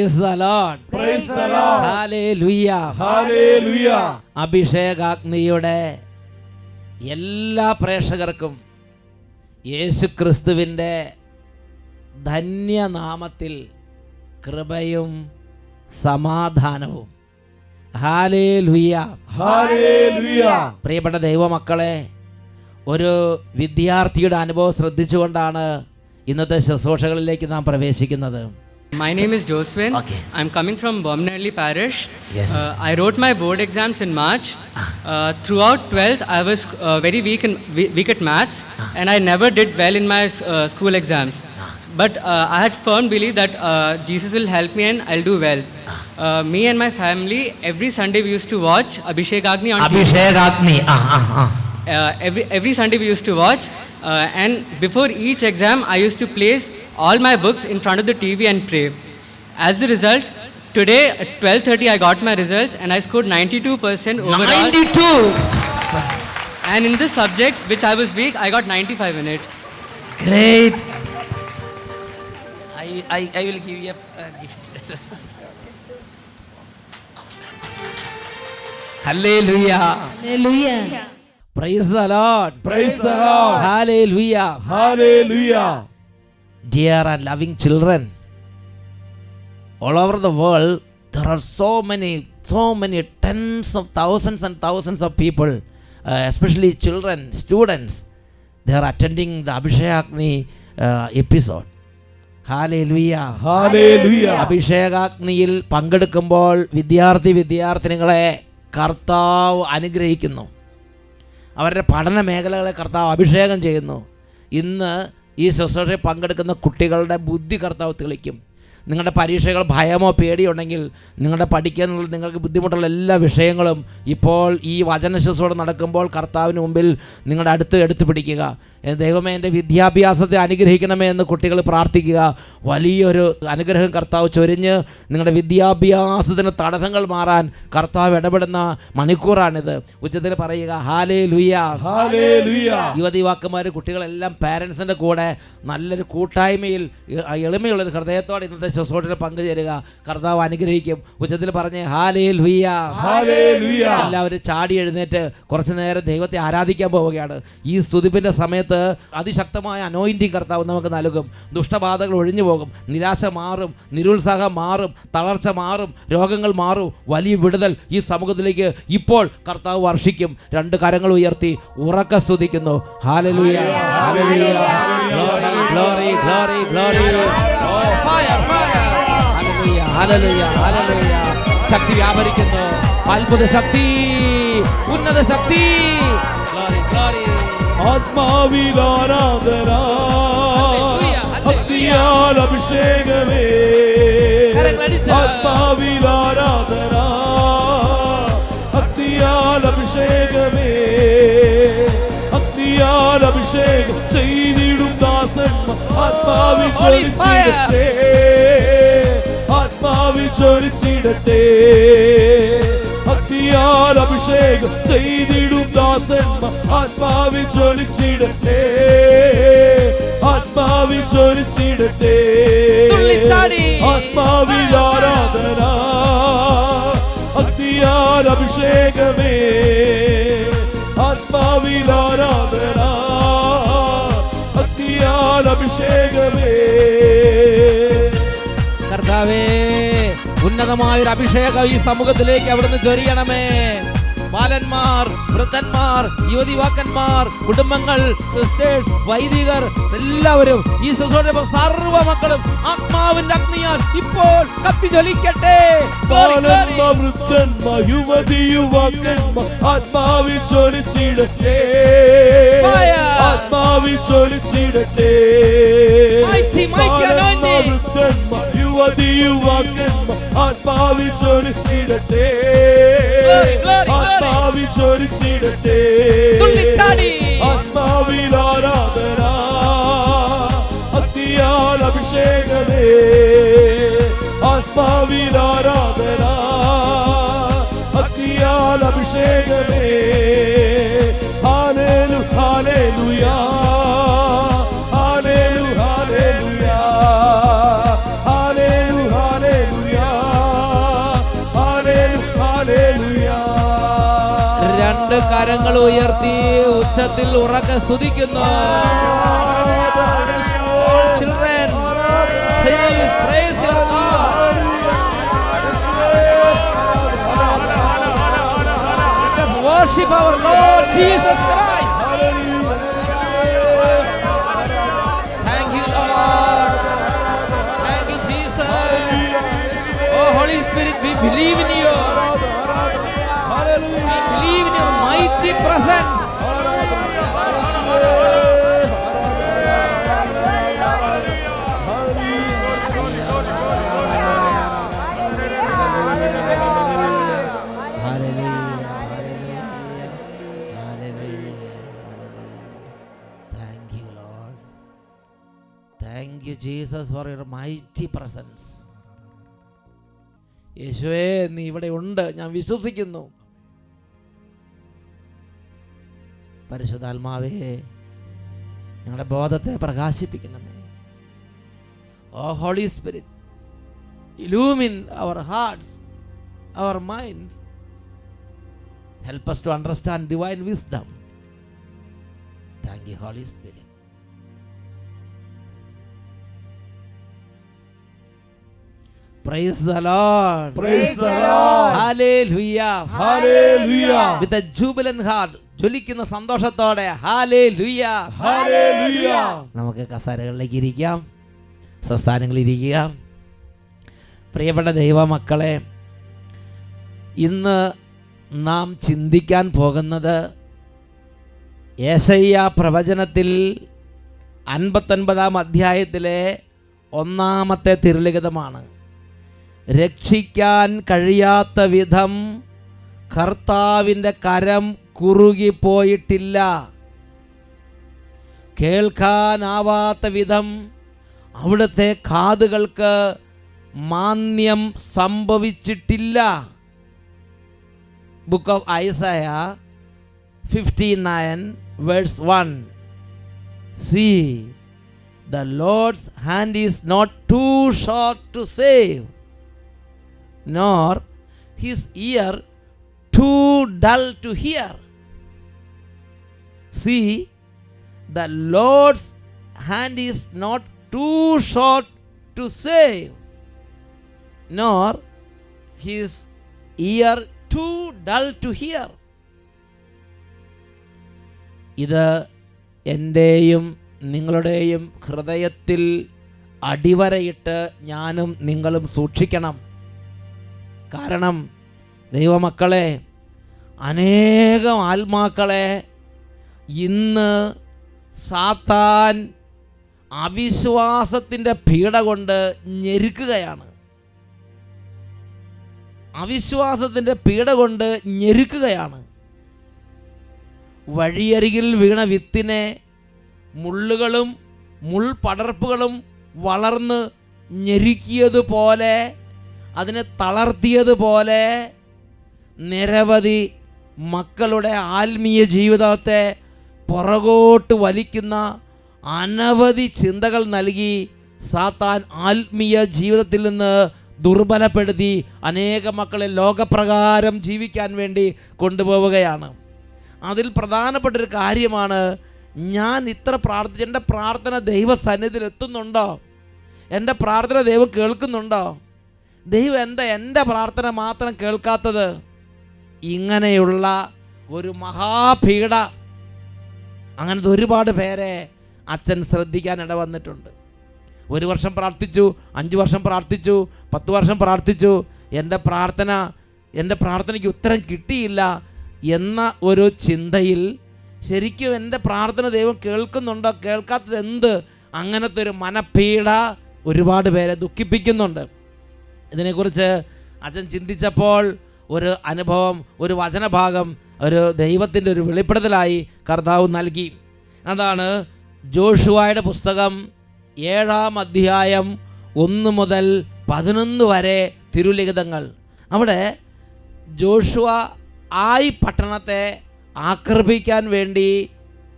Praise the Lord. Praise the Lord. Hallelujah. Hallelujah. അഭിഷേകാഗ്നിയുടെ എല്ലാ പ്രേക്ഷകർക്കും യേശുക്രിസ്തുവിൻ്റെ ധന്യനാമത്തിൽ കൃപയും സമാധാനവും. ഹല്ലേലൂയ. ഹല്ലേലൂയ. പ്രിയപ്പെട്ട ദൈവമക്കളെ, ഒരു വിദ്യാർത്ഥിയുടെ അനുഭവം ശ്രദ്ധിച്ചുകൊണ്ടാണ് ഇന്നത്തെ ശുശ്രൂഷകളിലേക്ക് നാം പ്രവേശിക്കുന്നത്. My name is Joswin. Okay. I'm coming from Bomnelli Parish. Yes. I wrote my board exams in March. Throughout 12th, I was very weak at maths, and I never did well in my school exams. But I had firm belief that Jesus will help me and I'll do well. Me and my family, every Sunday we used to watch Abhishek Agni on TV. Abhishek Agni. Every Sunday we used to watch, and before each exam I used to place all my books in front of the TV and pray. As a result, today at 12:30 I got my results and I scored 92% overall. 92. And in this subject which I was weak, I got 95 in it. Great. I will give you a gift. Hallelujah. Hallelujah. Praise the Lord. Praise the Lord. Hallelujah. Hallelujah. Dear and loving children, all over the world there are so many tens of thousands and thousands of people, especially children, students, they are attending the Abhishekagni episode. Hallelujah. Hallelujah. അഭിഷേകാഗ്നിയിൽ പങ്കെടുക്കുമ്പോൾ വിദ്യാർത്ഥിനികളെ കർത്താവ് അനുഗ്രഹിക്കുന്നു. അവരുടെ പഠന മേഖലകളെ കർത്താവ് അഭിഷേകം ചെയ്യുന്നു. ഇന്ന് ഈ ശുശ്രൂഷയിൽ പങ്കെടുക്കുന്ന കുട്ടികളുടെ ബുദ്ധി കർത്താവ് തെളിക്കും. നിങ്ങളുടെ പരീക്ഷകൾ ഭയമോ പേടിയോ ഉണ്ടെങ്കിൽ, നിങ്ങളുടെ പഠിക്കാനുള്ള നിങ്ങൾക്ക് ബുദ്ധിമുട്ടുള്ള എല്ലാ വിഷയങ്ങളും ഇപ്പോൾ ഈ വചന ശുശ്രൂഷ നടക്കുമ്പോൾ കർത്താവിന് മുമ്പിൽ നിങ്ങളുടെ എടുത്ത് പിടിക്കുക. ദൈവമേ, എൻ്റെ വിദ്യാഭ്യാസത്തെ അനുഗ്രഹിക്കണമേ എന്ന് കുട്ടികൾ പ്രാർത്ഥിക്കുക. വലിയൊരു അനുഗ്രഹം കർത്താവ് ചൊരിഞ്ഞ് നിങ്ങളുടെ വിദ്യാഭ്യാസത്തിന് തടസ്സങ്ങൾ മാറാൻ കർത്താവ് ഇടപെടുന്ന മണിക്കൂറാണിത്. ഉച്ചത്തിൽ പറയുക ഹല്ലേലൂയ. ഹല്ലേലൂയ. യുവതിവാക്കന്മാർ കുട്ടികളെല്ലാം പാരൻസിൻ്റെ കൂടെ നല്ലൊരു കൂട്ടായ്മയിൽ എളിമയുള്ളൊരു ഹൃദയത്തോടെ ഇന്നത്തെ ശുശ്രൂഷയിൽ പങ്കുചേരുക. കർത്താവ് അനുഗ്രഹിക്കും. ഉച്ചത്തിൽ പറഞ്ഞ് ഹല്ലേലൂയ. ഹല്ലേലൂയ. എല്ലാവരും ചാടി എഴുന്നേറ്റ് കുറച്ചു നേരം ദൈവത്തെ ആരാധിക്കാൻ പോവുകയാണ്. ഈ സ്തുതിപ്പിൻ്റെ സമയത്ത് അതിശക്തമായ അനോയിന്റിങ് കർത്താവ് നമുക്ക് നൽകും. ദുഷ്ടബാധകൾ ഒഴിഞ്ഞു പോകും, നിരാശ മാറും, നിരുത്സാഹം മാറും, തളർച്ച മാറും, രോഗങ്ങൾ മാറും. വലിയ വിടുതൽ ഈ സമൂഹത്തിലേക്ക് ഇപ്പോൾ കർത്താവ് വർഷിക്കും. രണ്ട് കരങ്ങൾ ഉയർത്തി ഉറക്കെ സ്തുതിക്കുന്നു. Hallelujah. Hallelujah. Glory glory glory glory. Oh fire fire. Hallelujah. Hallelujah. Hallelujah. ശക്തി വ്യാപരിക്കുന്നു. അത്ഭുത ശക്തി, ഉന്നത ശക്തി. Glory glory. ആത്മാവിൽ ആരാധന, ഭക്തിയാൽ അഭിഷേകമേ. ആത്മാവിൽ ആരാധന, ഭക്തിയാൽ അഭിഷേകമേ. ഭക്തിയാൽ അഭിഷേകം ചെയ്തിടും ദാസന്മാർ ആത്മാവിൽ ചൊരിച്ചിടട്ടെ. ആത്മാവിൽ ചൊരിച്ചിടട്ടെ. ഭക്തിയാൽ അഭിഷേകം ചെയ്തിടും ദാസന്മാർ ആത്മാവിൽ ചൊരിച്ചിടട്ടെ. ആത്മാവിൽ ചൊരിച്ചിടട്ടെ. ആത്മാവിൽ ആരാധന, ഭക്തിയാൽ അഭിഷേകമേ. ആത്മാവിൽ ആരാധന, ഭക്തിയാൽ അഭിഷേകമേ. കർത്താവേ, ഉന്നതമായൊരു അഭിഷേകം ഈ സമൂഹത്തിലേക്ക് അവിടുന്ന് ചൊരിയണമേ. ബാലന്മാർ, വൃദ്ധന്മാർ, യുവതിവാക്കന്മാർ, കുടുംബങ്ങൾ, സിസ്റ്റേഴ്സ്, വൈദികർ എല്ലാവരും ഈ ശുശ്രൂഷ സർവ്വ മക്കളും ആത്മാവിന്റെ അഗ്നിയാൽ ഇപ്പോൾ കത്തിജ്വലിക്കട്ടെ. ബാലന്മാർ, വൃദ്ധന്മാർ, യുവതിയുവാക്കന്മാർ ആത്മാവിൽ ചൊരിച്ചിടട്ടെ. ആത്മാവിൽ ചൊരിച്ചിടട്ടെ. ബാലന്മാർ, വൃദ്ധന്മാർ, യുവതിയുവാക്കന്മാർ ആത്മാവിൽ ചൊരിച്ചിടട്ടെ. ആത്മാവിൽ ചൊരിച്ചിടട്ടെ. ആത്മാവിൽ ആരാധന, ഭക്തിയാൽ അഭിഷേകമേ. ആത്മാവിൽ ആരാധന, ഭക്തിയാൽ അഭിഷേകമേ. Hallelujah. Hallelujah. Hallelujah. Hallelujah. Hallelujah. കരങ്ങൾ ഉയർത്തി ഉച്ചത്തിൽ ഉറക്കെ സ്തുതിക്കുന്നു. Children, please praise your God. Let us worship our Lord Jesus Christ. Thank you, Lord. Thank you, Jesus. Oh, Holy Spirit, we believe in you. We believe in your mighty presence. Thank you, Jesus, for your mighty presence. യേശുവേ, നീ ഇവിടെ ഉണ്ട്, ഞാൻ വിശ്വസിക്കുന്നു. പരിശുദ്ധാത്മാവേ, ഞങ്ങളുടെ ബോധത്തെ പ്രകാശിപ്പിക്കണമേ. Oh holy spirit, illumine our hearts, our minds. Help us to understand divine wisdom. Thank you, Holy Spirit. Praise the Lord. Praise the Lord. Hallelujah. Hallelujah. With a jubilant heart, ജ്വലിക്കുന്ന സന്തോഷത്തോടെ Hallelujah. Hallelujah. നമുക്ക് കസേരകളിലേക്ക് ഇരിക്കാം, സ്വസ്ഥാനങ്ങളിൽ ഇരിക്കുക. പ്രിയപ്പെട്ട ദൈവമക്കളെ, ഇന്ന് നാം ചിന്തിക്കാൻ പോകുന്നത് യെശയ്യാ പ്രവചനത്തിൽ 59 അധ്യായത്തിലെ 1 തിരുലിഖിതമാണ്. രക്ഷിക്കാൻ കഴിയാത്ത വിധം കർത്താവിൻ്റെ കരം കുറുകിപ്പോയിട്ടില്ല, കേൾക്കാനാവാത്ത വിധം അവിടുത്തെ കാതുകൾക്ക് മാന്യം സംഭവിച്ചിട്ടില്ല. Book of Isaiah 59 verse 1. See, the Lord's hand is not too short to save, nor his ear too dull to hear. See, the Lord's hand is not too short to save, nor his ear too dull to hear. ഇത് എൻ്റെയും നിങ്ങളുടെയും ഹൃദയത്തിൽ അടിവരയിട്ട് ഞാനും നിങ്ങളും സൂക്ഷിക്കണം. കാരണം ദൈവമക്കളെ, അനേകം ആത്മാക്കളെ ഇന്ന് സാത്താൻ അവിശ്വാസത്തിൻ്റെ പീഡ കൊണ്ട് ഞെരുക്കുകയാണ്. അവിശ്വാസത്തിൻ്റെ പീഡ കൊണ്ട് ഞെരുക്കുകയാണ്. വഴിയരികിൽ വീണ വിത്തിനെ മുള്ളുകളും മുൾപടർപ്പുകളും വളർന്ന് ഞെരുക്കിയതുപോലെ, അതിനെ തളർത്തിയതുപോലെ നിരവധി മക്കളുടെ ആത്മീയ ജീവിതത്തെ പുറകോട്ട് വലിക്കുന്ന അനവധി ചിന്തകൾ നൽകി സാത്താൻ ആത്മീയ ജീവിതത്തിൽ നിന്ന് ദുർബലപ്പെടുത്തി അനേക മക്കളെ ലോകപ്രകാരം ജീവിക്കാൻ വേണ്ടി കൊണ്ടുപോവുകയാണ്. അതിൽ പ്രധാനപ്പെട്ടൊരു കാര്യമാണ്, ഞാൻ ഇത്ര പ്രാർത്ഥിച്ചു, എൻ്റെ പ്രാർത്ഥന ദൈവസന്നിധിയിൽ എത്തുന്നുണ്ടോ? എൻ്റെ പ്രാർത്ഥന ദൈവം കേൾക്കുന്നുണ്ടോ? ദൈവം എന്താ എൻ്റെ പ്രാർത്ഥന മാത്രം കേൾക്കാത്തത്? ഇങ്ങനെയുള്ള ഒരു മഹാപീഡ, അങ്ങനത്തെ ഒരുപാട് പേരെ അച്ഛൻ ശ്രദ്ധിക്കാൻ ഇടവന്നിട്ടുണ്ട്. 1 വർഷം പ്രാർത്ഥിച്ചു, 5 വർഷം പ്രാർത്ഥിച്ചു, 10 വർഷം പ്രാർത്ഥിച്ചു, എൻ്റെ പ്രാർത്ഥനയ്ക്ക് ഉത്തരം കിട്ടിയില്ല എന്ന ഒരു ചിന്തയിൽ ശരിക്കും എൻ്റെ പ്രാർത്ഥന ദൈവം കേൾക്കുന്നുണ്ടോ, കേൾക്കാത്തത് എന്ത്, അങ്ങനത്തെ ഒരു മനപ്പീഡ ഒരുപാട് പേരെ ദുഃഖിപ്പിക്കുന്നുണ്ട്. ഇതിനെക്കുറിച്ച് അച്ഛൻ ചിന്തിച്ചപ്പോൾ ഒരു അനുഭവം, ഒരു വചനഭാഗം, ഒരു ദൈവത്തിൻ്റെ ഒരു വെളിപ്പെടുത്തലായി കർത്താവ് നൽകി. അതാണ് ജോഷുവയുടെ പുസ്തകം 7-ാം അധ്യായം 1 മുതൽ 11 വരെ തിരുലിഖിതങ്ങൾ. അവിടെ ജോഷുവ ആയി പട്ടണത്തെ ആക്രമിക്കാൻ വേണ്ടി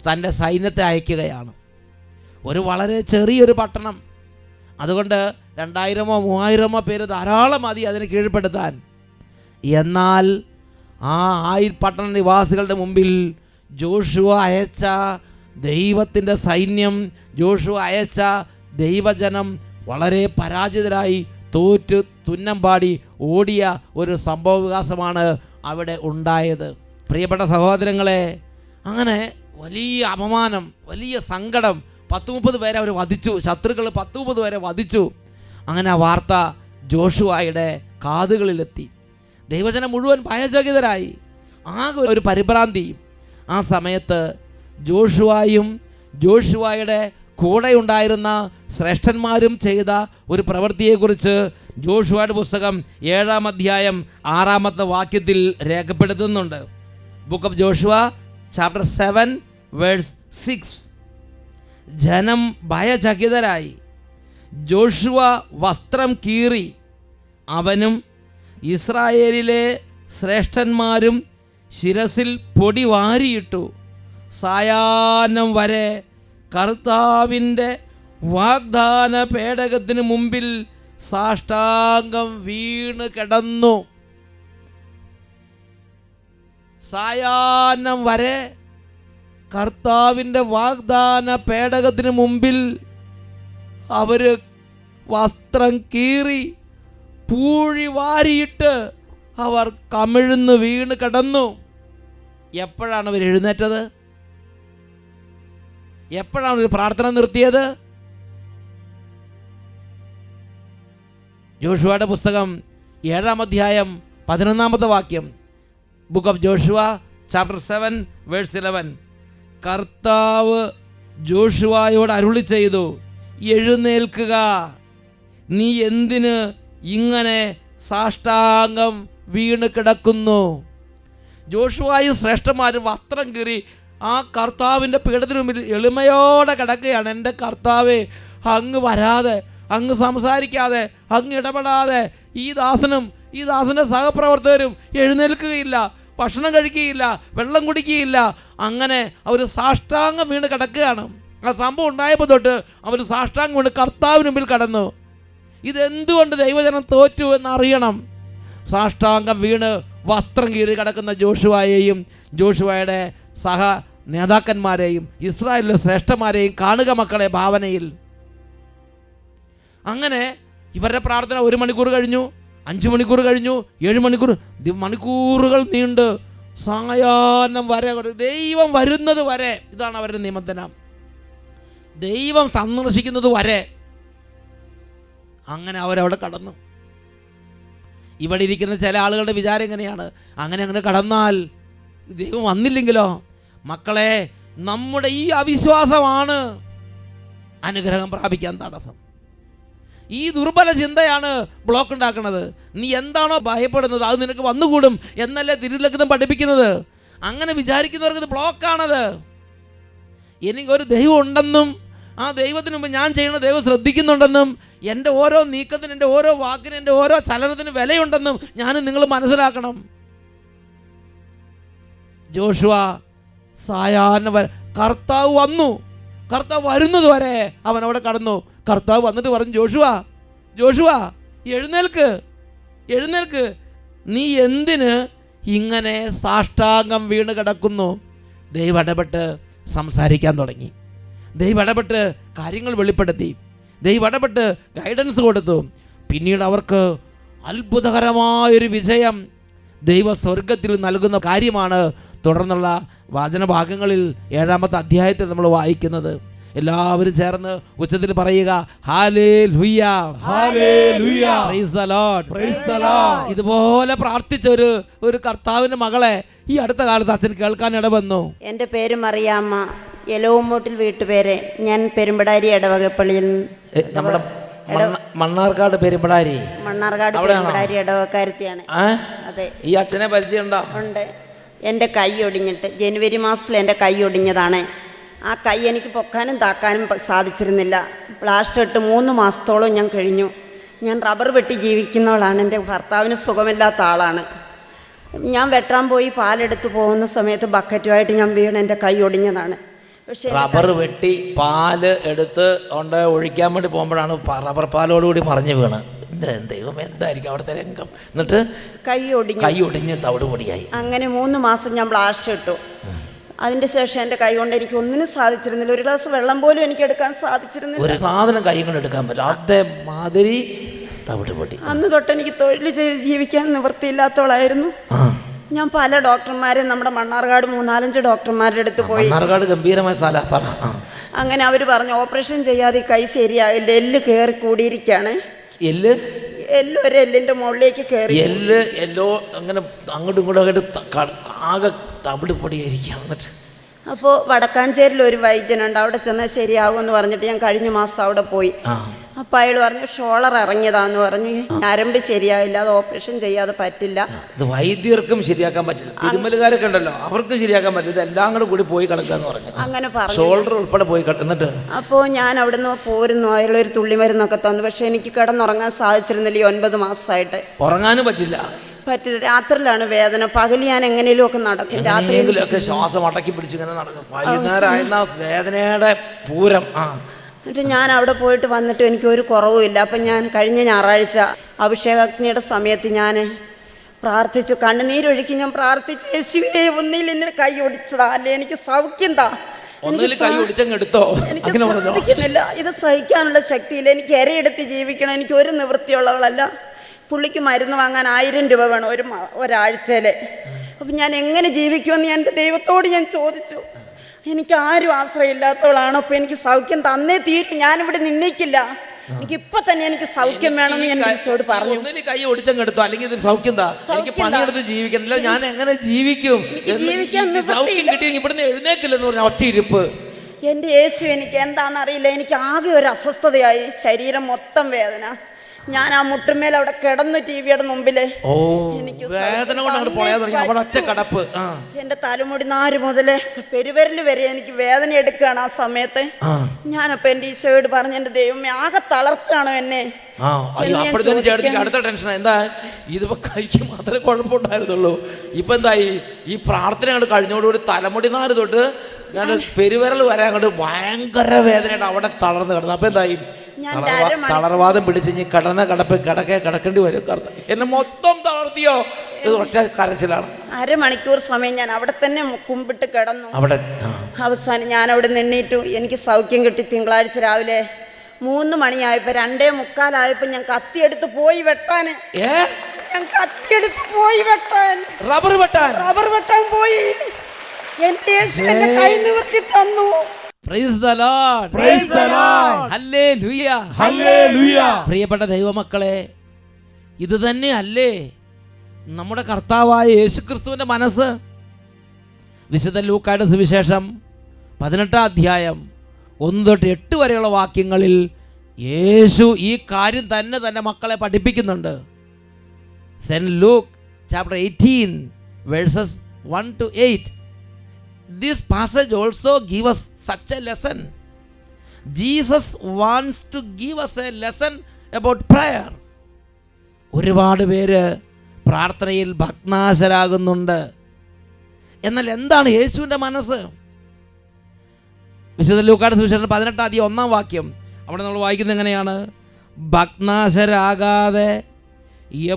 തൻ്റെ സൈന്യത്തെ അയക്കുകയാണ്. ഒരു വളരെ ചെറിയൊരു പട്ടണം, അതുകൊണ്ട് 2000-3000 പേര് ധാരാളം മതി അതിനെ കീഴ്പ്പെടുത്താൻ. എന്നാൽ ആ പട്ടണ നിവാസികളുടെ മുമ്പിൽ ജോഷുവ അയച്ച ദൈവത്തിൻ്റെ സൈന്യം, ജോഷുവ അയച്ച ദൈവജനം വളരെ പരാജിതരായി തോറ്റ് തുന്നം പാടി ഓടിയ ഒരു സംഭവ വികാസമാണ് അവിടെ ഉണ്ടായത്. പ്രിയപ്പെട്ട സഹോദരങ്ങളെ, അങ്ങനെ വലിയ അപമാനം, വലിയ സങ്കടം, 10-30 പേരെ അവർ വധിച്ചു, ശത്രുക്കൾ 10-30 പേരെ വധിച്ചു. അങ്ങനെ ആ വാർത്ത ജോഷുവയുടെ കാതുകളിലെത്തി. ദൈവജനം മുഴുവൻ ഭയചകിതരായി, ആകെ ഒരു പരിഭ്രാന്തി. ആ സമയത്ത് ജോഷുവയും ജോഷുവയുടെ കൂടെ ഉണ്ടായിരുന്ന ശ്രേഷ്ഠന്മാരും ചെയ്ത ഒരു പ്രവൃത്തിയെക്കുറിച്ച് ജോഷുവയുടെ പുസ്തകം 7-ാം അധ്യായം 6-ാമത്തെ വാക്യത്തിൽ രേഖപ്പെടുത്തുന്നുണ്ട്. Book of Joshua chapter 7 verse 6. ജനം ഭയചകിതരായി. ജോഷുവ വസ്ത്രം കീറി, അവനും ഇസ്രായേലിലെ ശ്രേഷ്ഠന്മാരും ശിരസിൽ പൊടി വാരിയിട്ടു. സായാഹ്നം വരെ കർത്താവിൻ്റെ വാഗ്ദാന പേടകത്തിന് മുമ്പിൽ സാഷ്ടാംഗം വീണ് കിടന്നു. സായാഹ്നം വരെ കർത്താവിൻ്റെ വാഗ്ദാന പേടകത്തിന് മുമ്പിൽ അവർ വസ്ത്രം കീറി പൂഴി വാരിയിട്ട് അവർ കമിഴ്ന്ന് വീണ് കിടന്നു. എപ്പോഴാണ് അവർ എഴുന്നേറ്റത്? എപ്പോഴാണ് ഒരു പ്രാർത്ഥന നിർത്തിയത്? ജോഷുവയുടെ പുസ്തകം 7-ാം അധ്യായം 11-ാമത്തെ വാക്യം. Book of Joshua chapter 7 verse 11. കർത്താവ് ജോഷുവയോട് അരുളി ചെയ്തു, എഴുന്നേൽക്കുക, നീ എന്തിന് ഇങ്ങനെ സാഷ്ടാംഗം വീണ് കിടക്കുന്നു? ജോഷുവയും ശ്രേഷ്ഠന്മാരും വസ്ത്രം കീറി ആ കർത്താവിൻ്റെ പീഠത്തിന് മുമ്പിൽ എളിമയോടെ കിടക്കുകയാണ്. എൻ്റെ കർത്താവേ, അങ്ങ് വരാതെ, അങ്ങ് സംസാരിക്കാതെ, അങ്ങ് ഇടപെടാതെ ഈ ദാസനും ഈ ദാസൻ്റെ സഹപ്രവർത്തകരും എഴുന്നേൽക്കുകയില്ല, ഭക്ഷണം കഴിക്കുകയില്ല, വെള്ളം കുടിക്കുകയില്ല. അങ്ങനെ അവർ സാഷ്ടാംഗം വീണ് കിടക്കുകയാണ്. ആ സംഭവം ഉണ്ടായപ്പോൾ തൊട്ട് അവർ സാഷ്ടാംഗം വീണ് കർത്താവിന് മുമ്പിൽ കടന്നു. ഇതെന്തുകൊണ്ട് ദൈവജനം തോറ്റു എന്നറിയണം. സാഷ്ടാംഗം വീണ് വസ്ത്രം കീറി കിടക്കുന്ന ജോഷുവയെയും ജോഷുവയുടെ സഹ നേതാക്കന്മാരെയും ഇസ്രായേലിലെ ശ്രേഷ്ഠന്മാരെയും കാണുക മക്കളെ ഭാവനയിൽ. അങ്ങനെ ഇവരുടെ പ്രാർത്ഥന 1 മണിക്കൂർ കഴിഞ്ഞു, 5 മണിക്കൂർ കഴിഞ്ഞു, 7 മണിക്കൂർ, മണിക്കൂറുകൾ നീണ്ട് സായാഹ്നം വരെ, ദൈവം വരുന്നത് വരെ. ഇതാണ് അവരുടെ നിബന്ധന, ദൈവം സന്ദർശിക്കുന്നത് വരെ. അങ്ങനെ അവരവിടെ കടന്നു. ഇവിടെ ഇരിക്കുന്ന ചില ആളുകളുടെ വിചാരം എങ്ങനെയാണ്, അങ്ങനെ കടന്നാൽ ദൈവം വന്നില്ലെങ്കിലോ? മക്കളെ, നമ്മുടെ ഈ അവിശ്വാസമാണ് അനുഗ്രഹം പ്രാപിക്കാൻ തടസ്സം. ഈ ദുർബല ചിന്തയാണ് ബ്ലോക്ക് ഉണ്ടാക്കുന്നത്. നീ എന്താണോ ഭയപ്പെടുന്നത് അത് നിനക്ക് വന്നുകൂടും എന്നല്ലേ തിരുലഗ്നം പഠിപ്പിക്കുന്നത്. അങ്ങനെ വിചാരിക്കുന്നവർക്ക് ഇത് ബ്ലോക്കാണത്. എനിക്കൊരു ദൈവം ഉണ്ടെന്നും ആ ദൈവത്തിന് മുമ്പ് ഞാൻ ചെയ്യുന്ന ദൈവം ശ്രദ്ധിക്കുന്നുണ്ടെന്നും എൻ്റെ ഓരോ നീക്കത്തിനും, എൻ്റെ ഓരോ വാക്കിനും, എൻ്റെ ഓരോ ചലനത്തിനും വിലയുണ്ടെന്നും ഞാനും നിങ്ങൾ മനസ്സിലാക്കണം. ജോഷുവ സായാഹ്നം വരെ കർത്താവ് വന്നു, കർത്താവ് വരുന്നത് വരെ അവൻ അവിടെ കടന്നു. കർത്താവ് വന്നിട്ട് പറഞ്ഞു, ജോഷുവ എഴുന്നേൽക്ക്, നീ എന്തിന് ഇങ്ങനെ സാഷ്ടാംഗം വീണ് കിടക്കുന്നു? ദൈവം ഇടപെട്ട് സംസാരിക്കാൻ തുടങ്ങി. ദൈവം ഇടപെട്ട് കാര്യങ്ങൾ വെളിപ്പെടുത്തി. ദൈവം ഇടപെട്ട് ഗൈഡൻസ് കൊടുത്തു. പിന്നീട് അവർക്ക് അത്ഭുതകരമായൊരു വിജയം ദൈവ സ്വർഗത്തിൽ നൽകുന്ന കാര്യമാണ് തുടർന്നുള്ള വചനഭാഗങ്ങളിൽ 7-ാമത്തെ അധ്യായത്തിൽ നമ്മൾ വായിക്കുന്നത്. എല്ലാവരും ചേർന്ന് ഉച്ചത്തിൽ പറയുക, hallelujah, hallelujah, praise the Lord, praise the Lord. ഇതുപോലെ പ്രാർത്ഥിച്ച ഒരു കർത്താവിൻ്റെ മകളെ ഈ അടുത്ത കാലത്ത് അച്ഛൻ കേൾക്കാൻ ഇടവന്നു. എൻ്റെ പേര് മറിയാമ്മ, എലവുമൂട്ടിൽ വീട്ടുപേര്. ഞാൻ പെരുമ്പടാരി ഇടവകപ്പള്ളിയിൽ, നമ്മുടെ മണ്ണാർക്കാട് പെരുമ്പടാരി പെരുമ്പടാരി ഇടവക്കാരത്തിയാണ്. അതെ. ഈ അച്ഛനെ പരിചയമുണ്ടോ? ഉണ്ട്. എൻ്റെ കൈ ഒടിഞ്ഞിട്ട് ജനുവരി മാസത്തിൽ എൻ്റെ കൈ ഒടിഞ്ഞതാണ്. ആ കൈ എനിക്ക് പൊക്കാനും താക്കാനും സാധിച്ചിരുന്നില്ല. പ്ലാസ്റ്റർ ഇട്ട് 3 മാസത്തോളം ഞാൻ കഴിഞ്ഞു. ഞാൻ റബ്ബർ വെട്ടി ജീവിക്കുന്നവളാണ്. എൻ്റെ ഭർത്താവിന് സുഖമില്ലാത്ത ആളാണ്. ഞാൻ വെട്ടാൻ പോയി പാലെടുത്ത് പോകുന്ന സമയത്ത് ബക്കറ്റുമായിട്ട് ഞാൻ വീണ് എൻ്റെ കൈ ഒടിഞ്ഞതാണ്. പക്ഷേ റബ്ബർ വെട്ടി പാല് എടുത്ത് കൊണ്ട് ഒഴിക്കാൻ വേണ്ടി പോകുമ്പോഴാണ് റബ്ബർ പാലോടുകൂടി മറിഞ്ഞ് വീണ്. ദൈവം എന്തായിരിക്കും അവിടുത്തെ രംഗം. എന്നിട്ട് കൈ ഒടിഞ്ഞ് തവിട് പൊടിയായി. അങ്ങനെ 3 മാസം ഞാൻ പ്ലാസ്റ്റർ ഇട്ടു. അതിൻ്റെ ശേഷം എൻ്റെ കൈ കൊണ്ട് എനിക്ക് ഒന്നിനും സാധിച്ചിരുന്നില്ല. ഒരു ഗ്ലാസ് വെള്ളം പോലും എനിക്ക് എടുക്കാൻ സാധിച്ചിരുന്നില്ല. ഒരു സാധനം കൈ കൊണ്ട് എടുക്കാൻ പറ്റില്ല, അതേമാതിരി തവിട് പൊടി. അന്ന് തൊട്ട് എനിക്ക് തൊഴിൽ ചെയ്ത് ജീവിക്കാൻ നിവൃത്തിയില്ലാത്തവളായിരുന്നു. ഞാൻ പല ഡോക്ടർമാരെ നമ്മുടെ മണ്ണാർക്കാട് 3-4 ഡോക്ടർമാരുടെ അടുത്ത് പോയി. മണ്ണാർക്കാട് ഗംഭീരമായ സ്ഥലം. അങ്ങനെ അവർ പറഞ്ഞു ഓപ്പറേഷൻ ചെയ്യാതെ കൈ ശരിയായില്ല, എല്ല് കയറി കൂടിയിരിക്കുകയാണ്. എല്ല് ഒരു എല്ലിൻ്റെ മുകളിലേക്ക് കയറി എല്ലോ അങ്ങനെ അങ്ങോട്ടും ഇങ്ങോട്ടും ആയിട്ട് ആകെ തവിട് പൊടിയായിരിക്കാം. എന്നിട്ട് അപ്പോൾ വടക്കാഞ്ചേരിയിൽ ഒരു വൈദ്യനുണ്ട്, അവിടെ ചെന്നാൽ ശരിയാകുമെന്ന് പറഞ്ഞിട്ട് ഞാൻ കഴിഞ്ഞ മാസം അവിടെ പോയി. അപ്പോൾ അയാൾ പറഞ്ഞു ഷോളർ ഇറങ്ങിയതാന്ന് പറഞ്ഞു, ഞരമ്പ് ശരിയായില്ല, അത് ഓപ്പറേഷൻ ചെയ്യാതെ പറ്റില്ല. ഇത് വൈദ്യർക്കും ശരിയാക്കാൻ പറ്റില്ല, തിരുമലുകാരൊക്കെ ഉണ്ടല്ലോ അവർക്ക് ശരിയാക്കാൻ പറ്റില്ല, ഇതെല്ലാം കൂടെ കൂടി പോയി കിടക്കാന്ന് പറഞ്ഞു. അങ്ങനെ പറഞ്ഞു, ഷോൾഡർ ഉൾപ്പെടെ പോയി കിടന്നിട്ട്. അപ്പോൾ ഞാൻ അവിടെ നിന്ന് പോരുന്നു, അയാളൊരു തുള്ളിമരുന്നൊക്കെ തന്നു. പക്ഷെ എനിക്ക് കിടന്നുറങ്ങാൻ സാധിച്ചിരുന്നില്ല. ഈ 9 മാസമായിട്ട് ഉറങ്ങാനും പറ്റില്ല. രാത്രിയിലാണ് വേദന, പകൽ ഞാൻ എങ്ങനെയും ഒക്കെ നടക്കും, രാത്രിയിലൊക്കെ ശ്വാസം അടക്കി പിടിച്ചിങ്ങനെ നടക്കും. വൈകുന്നേരമായിരുന്ന വേദനയുടെ പൂരം. എന്നിട്ട് ഞാൻ അവിടെ പോയിട്ട് വന്നിട്ട് എനിക്കൊരു കുറവുമില്ല. അപ്പം ഞാൻ കഴിഞ്ഞ ഞായറാഴ്ച അഭിഷേകാഗ്നിയുടെ സമയത്ത് ഞാൻ പ്രാർത്ഥിച്ചു, കണ്ണുനീരൊഴുക്കി ഞാൻ പ്രാർത്ഥിച്ചു, യേശുവേ ഒന്നിൽ എന്നെ കൈ ഒടിച്ചതാ, അല്ലേ എനിക്ക് സൗഖ്യം താ. എനിക്ക് സാധിക്കുന്നില്ല, ഇത് സഹിക്കാനുള്ള ശക്തിയില്ല, എനിക്ക് ഇരയെടുത്ത് ജീവിക്കണം, എനിക്ക് ഒരു നിവൃത്തിയുള്ളവളല്ല. പുള്ളിക്ക് മരുന്ന് വാങ്ങാൻ 1000 രൂപ വേണം ഒരാഴ്ചയിൽ. അപ്പം ഞാൻ എങ്ങനെ ജീവിക്കുമെന്ന് എൻ്റെ ദൈവത്തോട് ഞാൻ ചോദിച്ചു. എനിക്ക് ആരും ആശ്രയമില്ലാത്തവളാണ്, അപ്പോൾ എനിക്ക് സൗഖ്യം തന്നേ തീരും, ഞാനിവിടെ നിന്നേക്കില്ല, എനിക്കിപ്പോൾ തന്നെ എനിക്ക് സൗഖ്യം വേണമെന്ന് ഞാൻ ഈശോയോട് പറഞ്ഞു. കൈ ഒടിച്ചെടുത്തോ, അല്ലെങ്കിൽ ഇത് സൗഖ്യം താ, എനിക്ക് പണിയെടുത്ത് ജീവിക്കണില്ല, ഞാൻ എങ്ങനെ ജീവിക്കും, സൗഖ്യം കിട്ടി ഇവിടുന്ന് എഴുന്നേക്കില്ലെന്ന് പറഞ്ഞ ഒറ്റ ഇരിപ്പ്. എൻ്റെ യേശു എനിക്ക് എന്താണെന്നറിയില്ല, എനിക്ക് ആകെ ഒരു അസ്വസ്ഥതയായി, ശരീരം മൊത്തം വേദന. ഞാൻ ആ മുട്ടുമേൽ അവിടെ കിടന്നു ടിവിയുടെ മുമ്പില്, എനിക്ക് എന്റെ തലമുടി 4 മുതല് പെരുവരല് വരെ എനിക്ക് വേദന എടുക്കുകയാണ് ആ സമയത്ത്. ഞാനപ്പോ എന്റെ ഈശോയോട് പറഞ്ഞു, എന്റെ ദൈവമേ ആകെ തളർത്താണോ എന്നെ. അടുത്ത ടെൻഷൻ എന്താ, ഇതിപ്പോ കൈക്ക് മാത്രമേ കുഴപ്പമുണ്ടായിരുന്നുള്ളൂ, ഇപ്പൊ എന്തായി, ഈ പ്രാർത്ഥന അങ്ങോട്ട് കഴിഞ്ഞോടുകൂടി തലമുടി 4 തൊട്ട് ഞാൻ പെരുവരൽ വരെ അങ്ങോട്ട് ഭയങ്കര വേദനയായിട്ട് അവിടെ തളർന്ന് കിടന്നു. അപ്പൊ എന്തായി, തളർവാദം പിടിച്ച് ഇനി കിടക്കേണ്ടി വരും. എന്നെ മൊത്തം തളർത്തിയോ, ഇത് ഒറ്റ കരച്ചിലാണ്. അരമണിക്കൂർ സമയം ഞാൻ അവിടെ തന്നെ കുമ്പിട്ട് കിടന്നു. അവസാനം ഞാൻ അവിടെ നിന്നിട്ടു, എനിക്ക് സൗഖ്യം കിട്ടി. തിങ്കളാഴ്ച രാവിലെ 3 മണിയായപ്പോ 2:45 ഞാൻ കത്തിയെടുത്ത് പോയി വെട്ടാൻ. റബ്ബർ വെട്ടാൻ പോയി. എന്റെ യേശു എന്നെ കൈ നിവർത്തി തന്നു. Praise the Lord. Praise the Lord. Hallelujah. Hallelujah. പ്രിയപ്പെട്ട ദൈവമക്കളെ, ഇത് തന്നെ അല്ലേ നമ്മുടെ കർത്താവായ യേശുക്രിസ്തുവിന്റെ മനസ്സ്? വിശുദ്ധ ലൂക്കായുടെ സുവിശേഷം 18-ാം അധ്യായം 1 തൊട്ട് 8 വരെയുള്ള വാക്യങ്ങളിൽ യേശു ഈ കാര്യം തന്നെ മക്കളെ പഠിപ്പിക്കുന്നുണ്ട്. Saint Luke chapter 18 verses 1 to 8. This passage also gives us such a lesson. Jesus wants to give us a lesson about prayer. ഒരുപാട് പേര് പ്രാർത്ഥനയിൽ ഭഗ്നാശരാകുന്നുണ്ട്. എന്നാൽ എന്താണ് യേശുവിൻ്റെ മനസ്സ്? വിശുദ്ധ ലൂക്കായുടെ സുവിശേഷം 18-ാം അധ്യായം 1-ാം വാക്യം അവിടെ നമ്മൾ വായിക്കുന്നത് എങ്ങനെയാണ്? ഭഗ്നാശരാകാതെ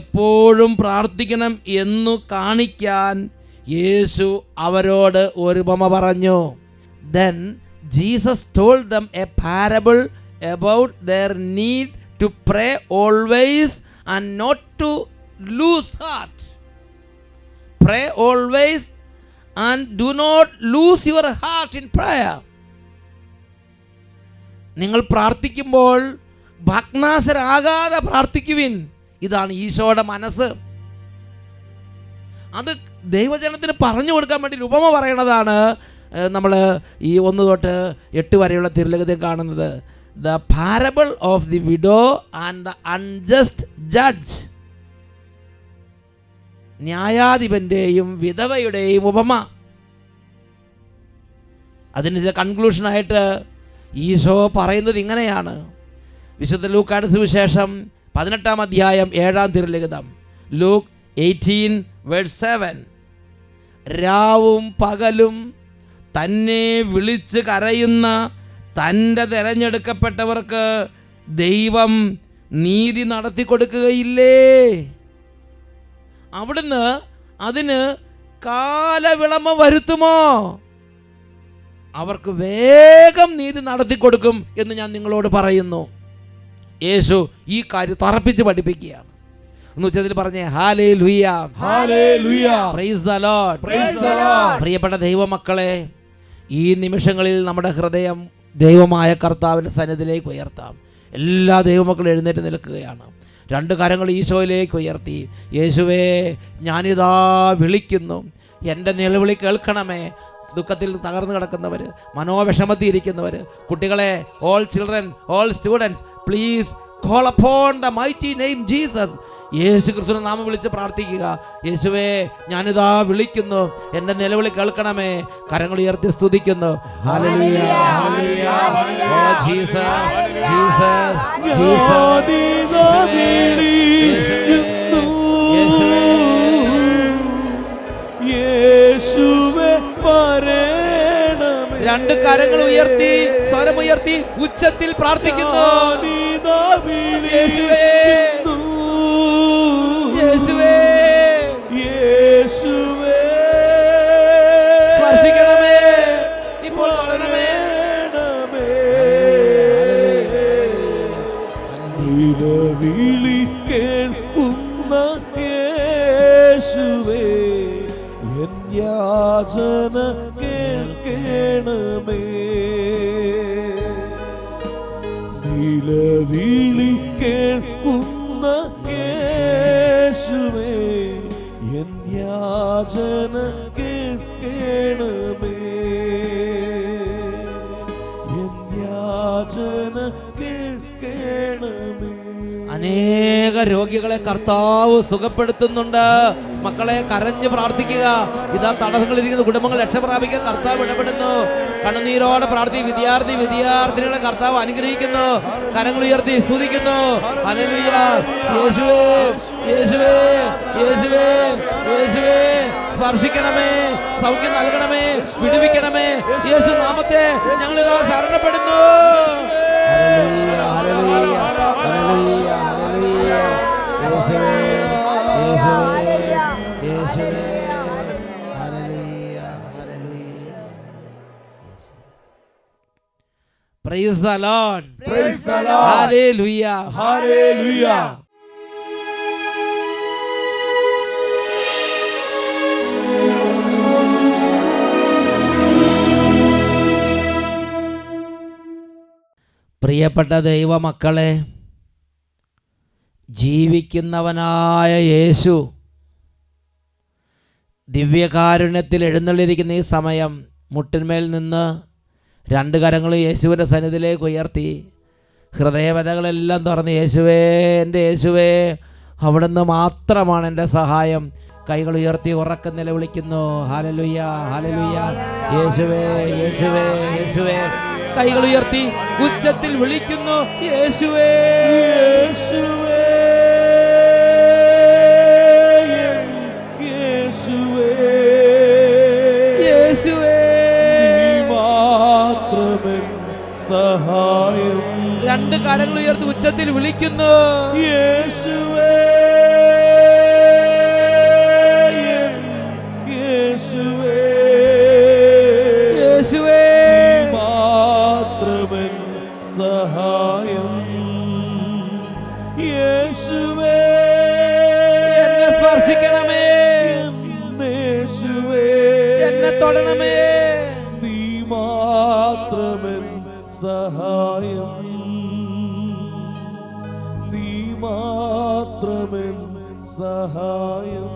എപ്പോഴും പ്രാർത്ഥിക്കണം എന്നു കാണിക്കാൻ യേശു അവരോട് ഒരു ഉപമ പറഞ്ഞു. Then Jesus told them a parable about their need to pray always and not to lose heart. Pray always and do not lose your heart in prayer. നിങ്ങൾ പ്രാർത്ഥിക്കുമ്പോൾ ഭഗ്നാശരാകാതെ പ്രാർത്ഥിക്കുവിൻ. ഇതാണ് ഈശോയുടെ മനസ്സ്. അത് ദൈവജനത്തിന് പറഞ്ഞു കൊടുക്കാൻ വേണ്ടി ഉപമ പറയണതാണ്. നമ്മൾ ഈ 1 തൊട്ട് 8 വരെയുള്ള തിരുലിഖിതം കാണുന്നത്. The parable of the widow and the unjust judge. ന്യായാധിപൻ്റെയും വിധവയുടെയും ഉപമ. അതിൻ്റെ കൺക്ലൂഷനായിട്ട് ഈശോ പറയുന്നത് ഇങ്ങനെയാണ്. വിശുദ്ധ ലൂക്കായുടെ സുവിശേഷം 18-ാം അധ്യായം 7-ാം തിരുലിഖിതം, ലൂക്ക് 18 verse 7. രാവും പകലും തന്നെ വിളിച്ച് കരയുന്ന തൻ്റെ തിരഞ്ഞെടുക്കപ്പെട്ടവർക്ക് ദൈവം നീതി നടത്തി കൊടുക്കുകയില്ലേ? അവിടുന്ന് അതിന് കാലവിളംബം വരുത്തുമോ? അവർക്ക് വേഗം നീതി നടത്തി കൊടുക്കും എന്ന് ഞാൻ നിങ്ങളോട് പറയുന്നു. യേശു ഈ കാര്യം തറപ്പിച്ച് പഠിപ്പിക്കുകയാണ്. എന്ന് ഉച്ചത്തിൽ പറഞ്ഞേ hallelujah, hallelujah, praise the Lord, praise the Lord. പ്രിയപ്പെട്ട ദൈവമക്കളെ, ഈ നിമിഷങ്ങളിൽ നമ്മുടെ ഹൃദയം ദൈവമായ കർത്താവിൻ്റെ സന്നിധിയിലേക്ക് ഉയർത്താം. എല്ലാ ദൈവമക്കളും എഴുന്നേറ്റ് നിൽക്കുകയാണ്. രണ്ട് കരങ്ങൾ ഈശോയിലേക്ക് ഉയർത്തി, യേശുവേ ഞാനിതാ വിളിക്കുന്നു, എൻ്റെ നിലവിളി കേൾക്കണമേ. ദുഃഖത്തിൽ തകർന്നു കിടക്കുന്നവർ, മനോവിഷമത്തിൽ ഇരിക്കുന്നവർ, കുട്ടികളെ, all children, all students, please call upon the mighty name Jesus. യേശു ക്രിസ്തുവിനെ നാമം വിളിച്ച് പ്രാർത്ഥിക്കുക. യേശുവേ ഞാനിതാ വിളിക്കുന്നു, എൻ്റെ നിലവിളി കേൾക്കണമേ. കരങ്ങൾ ഉയർത്തി സ്തുതിക്കുന്നു. Hallelujah, hallelujah, oh Jesus, Jesus, Jesus, യേശുവേ, യേശുവേ, വരണമേ. രണ്ട് കരങ്ങൾ ഉയർത്തി, സ്വരമുയർത്തി ഉച്ചത്തിൽ പ്രാർത്ഥിക്കുന്നു. യേശുവേ, യേശുവേ, യേശുവേ, സ്പർശിക്കണമേ, ഇപ്പോൾ തൊടണമേ. വിളി കേൾക്കുന്ന യേശുവേ, എൻ യാചന കേൾക്കണമേ. നിലവിളി കേൾക്കുന്ന യേശുവേ, എൻ യാചന കേൾക്കണമേ. എൻ യാചന കേൾക്കണമേ. അനേക രോഗികളെ കർത്താവ് സുഖപ്പെടുത്തുന്നുണ്ട്. മക്കളെ, കരഞ്ഞ് പ്രാർത്ഥിക്കുക. ഇതാ തടസ്സങ്ങളിരിക്കുന്ന കുടുംബങ്ങൾ രക്ഷപ്രാപിക്കാൻ കർത്താവ് ഇടപെടുന്നു. കണ്ണുനീരോടെ പ്രാർത്ഥിക്കും. വിദ്യാർത്ഥിനികളെ കർത്താവ് അനുഗ്രഹിക്കുന്നു. കരങ്ങൾ ഉയർത്തി സ്തുതിക്കുന്നു. ഹല്ലേലൂയ, യേശുവേ, യേശുവേ, യേശുവേ, യേശുവേ, സ്പർശിക്കണമേ, സൗഖ്യം നൽകണമേ, വിടുവിക്കണമേ. യേശു നാമത്തെ ഞങ്ങൾ ഇതാ ശരണപ്പെടുന്നു. Hallelujah, hallelujah, hallelujah, hallelujah. യേശുവേ, യേശുവേ, യേശുവേ, hallelujah, hallelujah. Praise the Lord, praise the Lord, hallelujah, hallelujah. പ്രിയപ്പെട്ട ദൈവമക്കളെ, ജീവിക്കുന്നവനായ യേശു ദിവ്യകാരുണ്യത്തിൽ എഴുന്നള്ളിരിക്കുന്ന ഈ സമയം മുട്ടിന്മേൽ നിന്ന് രണ്ട് കരങ്ങളും യേശുവിൻ്റെ സന്നിധിയിലേക്ക് ഉയർത്തി ഹൃദയവതകളെല്ലാം തുറന്ന്, യേശുവേ, എൻ്റെ യേശുവേ, അവിടുന്ന് മാത്രമാണ് എൻ്റെ സഹായം. കൈകൾ ഉയർത്തി ഉറക്കം നിലവിളിക്കുന്നു. ഹല്ലേലൂയ, ഹല്ലേലൂയ, യേശുവേ, യേശുവേ, യേശുവേ. കൈകൾ ഉയർത്തി ഉച്ചത്തിൽ വിളിക്കുന്നു. യേശുവേ, യേശുവേ, യേശുവേ, യേശുവേ, മാത്രമേ സഹായം. രണ്ട് കരങ്ങൾ ഉയർത്തി ഉച്ചത്തിൽ വിളിക്കുന്നു. യേശുവേ, യേശുവേ, യേശുവേ, മാത്രമേ സഹായം. യേശുവേ, എന്നെ സ്പർശിക്കണമേ, യേശുവേ, എന്നെ തൊടണമേ. നീ മാത്രമേ സഹായം. നീ മാത്രമേ സഹായം.